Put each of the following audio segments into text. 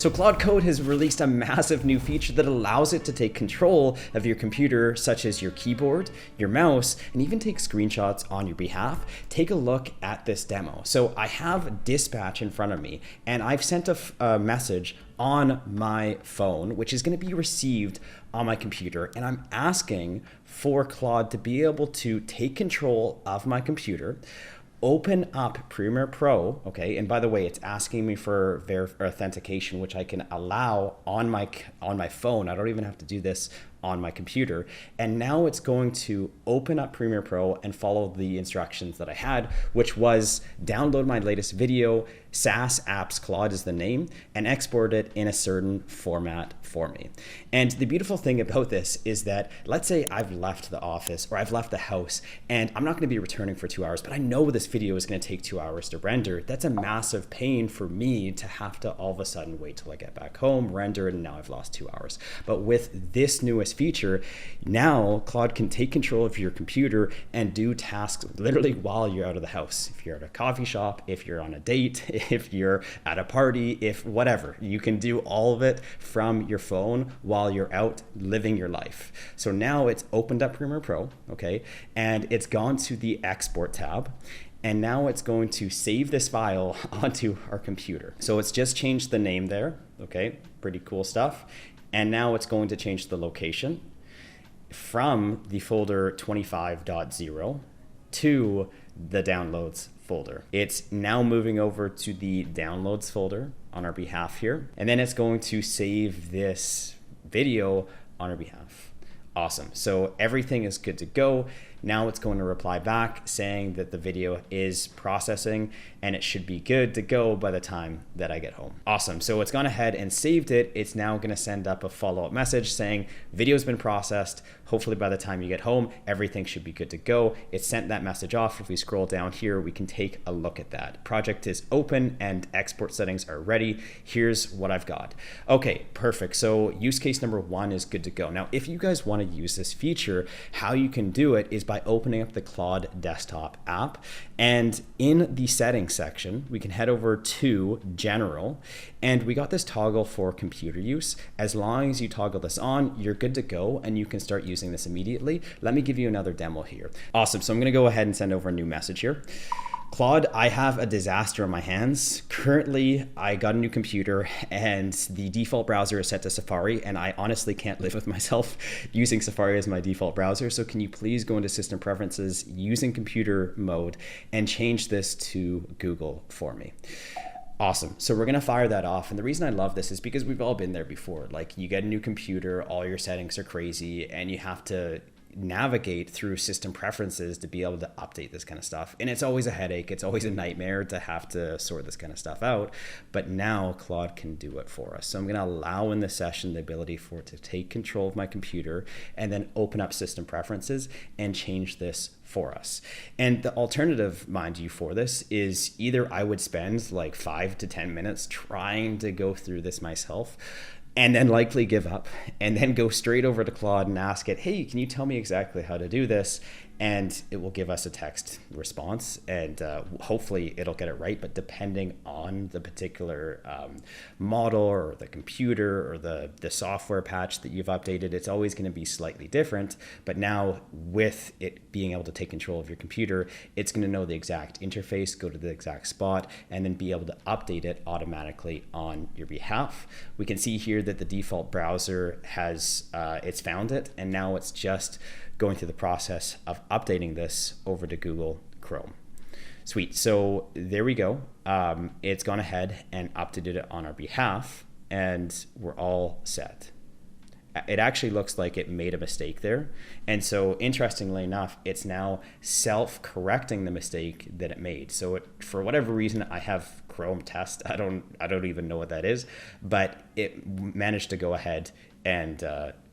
So Claude Code has released a massive new feature that allows it to take control of your computer, such as your keyboard, your mouse, and even take screenshots on your behalf. Take a look at this demo. So I have Dispatch in front of me, and I've sent a message on my phone, which is going to be received on my computer, and I'm asking for Claude to be able to take control of my computer, open up Premiere Pro, okay? And by the way, it's asking me for authentication, which I can allow on my phone. I don't even have to do this on my computer. And now it's going to open up Premiere Pro and follow the instructions that I had, which was download my latest video, SaaS Apps Claude is the name, and export it in a certain format for me. And the beautiful thing about this is that, let's say I've left the office or I've left the house and I'm not going to be returning for 2 hours, but I know this video is going to take 2 hours to render. That's a massive pain for me to have to all of a sudden wait till I get back home, render it, and now I've lost 2 hours. But with this newest feature, now Claude can take control of your computer and do tasks literally while you're out of the house. If you're at a coffee shop, if you're on a date, if you're at a party, if whatever, you can do all of it from your phone while you're out living your life. So now it's opened up Premiere Pro, okay, and it's gone to the export tab. And now it's going to save this file onto our computer. So it's just changed the name there, okay, pretty cool stuff. And now it's going to change the location from the folder 25.0 to the downloads folder. It's now moving over to the downloads folder on our behalf here. And then it's going to save this video on our behalf. Awesome. So everything is good to go. Now it's going to reply back saying that the video is processing and it should be good to go by the time that I get home. Awesome. So it's gone ahead and saved it. It's now going to send up a follow-up message saying video's been processed. Hopefully by the time you get home, everything should be good to go. It sent that message off. If we scroll down here, we can take a look at that. Project is open and export settings are ready. Here's what I've got. Okay, perfect. So use case number 1 is good to go. Now, if you guys want to use this feature, how you can do it is by opening up the Claude desktop app, and in the settings section we can head over to general, and we got this toggle for computer use. As long as you toggle this on, you're good to go and you can start using this immediately. Let me give you another demo here. Awesome. So I'm going to go ahead and send over a new message here. Claude, I have a disaster on my hands. Currently, I got a new computer and the default browser is set to Safari, and I honestly can't live with myself using Safari as my default browser. So can you please go into System Preferences using computer mode and change this to Google for me? Awesome. So we're going to fire that off. And the reason I love this is because we've all been there before. Like, you get a new computer, all your settings are crazy, and you have to navigate through system preferences to be able to update this kind of stuff. And it's always a headache. It's always a nightmare to have to sort this kind of stuff out. But now Claude can do it for us. So I'm going to allow in this session the ability for it to take control of my computer and then open up system preferences and change this for us. And the alternative, mind you, for this is either I would spend like 5 to 10 minutes trying to go through this myself, and then likely give up, and then go straight over to Claude and ask it, hey, can you tell me exactly how to do this? And it will give us a text response, and hopefully it'll get it right. But depending on the particular model or the computer or the software patch that you've updated, it's always going to be slightly different. But now with it being able to take control of your computer, it's going to know the exact interface, go to the exact spot, and then be able to update it automatically on your behalf. We can see here that the default browser has, it's found it, and now it's just going through the process of updating this over to Google Chrome. Sweet. So there we go. It's gone ahead and updated it on our behalf, and we're all set. It actually looks like it made a mistake there. And so interestingly enough, it's now self-correcting the mistake that it made. So it, for whatever reason, I have Chrome test. I don't even know what that is, but it managed to go ahead and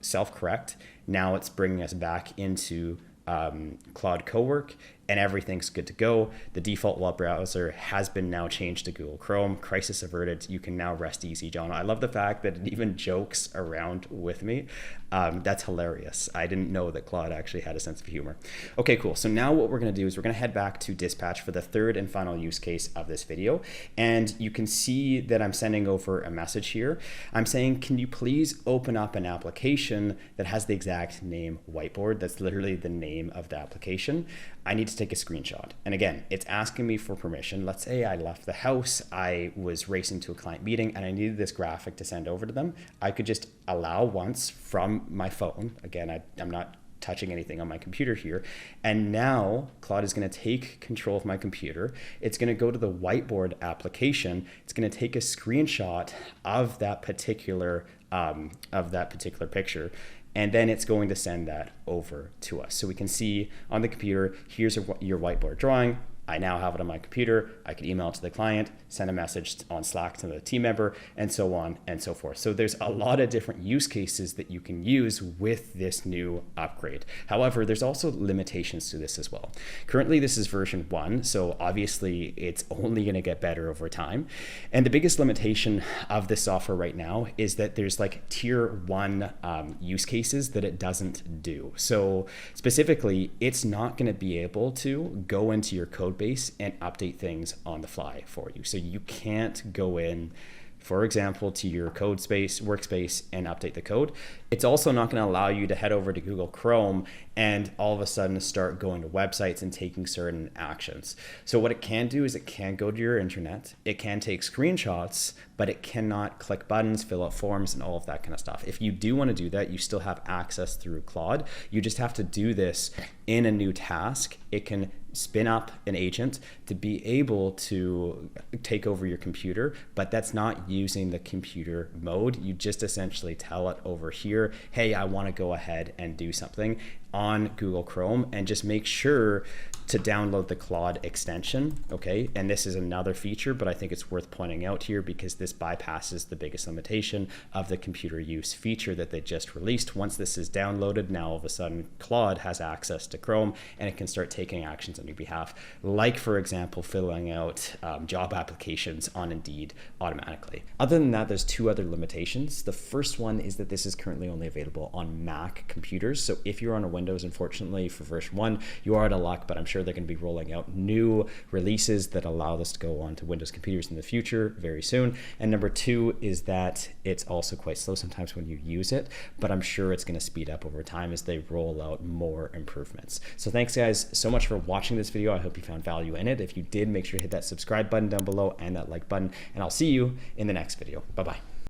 self-correct. Now it's bringing us back into Claude Cowork, and everything's good to go. The default web browser has been now changed to Google Chrome. Crisis averted. You can now rest easy, Jono. I love the fact that it even jokes around with me. That's hilarious. I didn't know that Claude actually had a sense of humor. Okay, cool. So now what we're going to do is we're going to head back to Dispatch for the third and final use case of this video. And you can see that I'm sending over a message here. I'm saying, can you please open up an application that has the exact name Whiteboard? That's literally the name of the application. I need to take a screenshot. And again, it's asking me for permission. Let's say I left the house, I was racing to a client meeting, and I needed this graphic to send over to them. I could just allow once from my phone. Again, I'm not touching anything on my computer here. And now Claude is going to take control of my computer. It's going to go to the Whiteboard application. It's going to take a screenshot of that particular picture. And then it's going to send that over to us. So we can see on the computer, here's your whiteboard drawing. I now have it on my computer. I could email it to the client, send a message on Slack to the team member, and so on and so forth. So there's a lot of different use cases that you can use with this new upgrade. However, there's also limitations to this as well. Currently, this is version 1, so obviously it's only going to get better over time. And the biggest limitation of this software right now is that there's like tier 1 use cases that it doesn't do. So specifically, it's not going to be able to go into your code base and update things on the fly for you. So you can't go in, for example, to your code space, workspace, and update the code. It's also not going to allow you to head over to Google Chrome and all of a sudden start going to websites and taking certain actions. So what it can do is it can go to your internet, it can take screenshots, but it cannot click buttons, fill out forms, and all of that kind of stuff. If you do want to do that, you still have access through Claude. You just have to do this in a new task. It can spin up an agent to be able to take over your computer, but that's not using the computer mode. You just essentially tell it over here, hey, I want to go ahead and do something on Google Chrome, and just make sure to download the Claude extension, okay? And this is another feature, but I think it's worth pointing out here because this bypasses the biggest limitation of the computer use feature that they just released. Once this is downloaded, now all of a sudden Claude has access to Chrome and it can start taking actions on your behalf, like for example, filling out job applications on Indeed automatically. Other than that, there's 2 other limitations. The first one is that this is currently only available on Mac computers. So if you're on a Windows, unfortunately, for version 1, you are out of luck, but I'm sure they're going to be rolling out new releases that allow this to go on to Windows computers in the future very soon. And number 2 is that it's also quite slow sometimes when you use it, but I'm sure it's going to speed up over time as they roll out more improvements. So thanks guys so much for watching this video. I hope you found value in it. If you did, make sure to hit that subscribe button down below and that like button, and I'll see you in the next video. Bye-bye.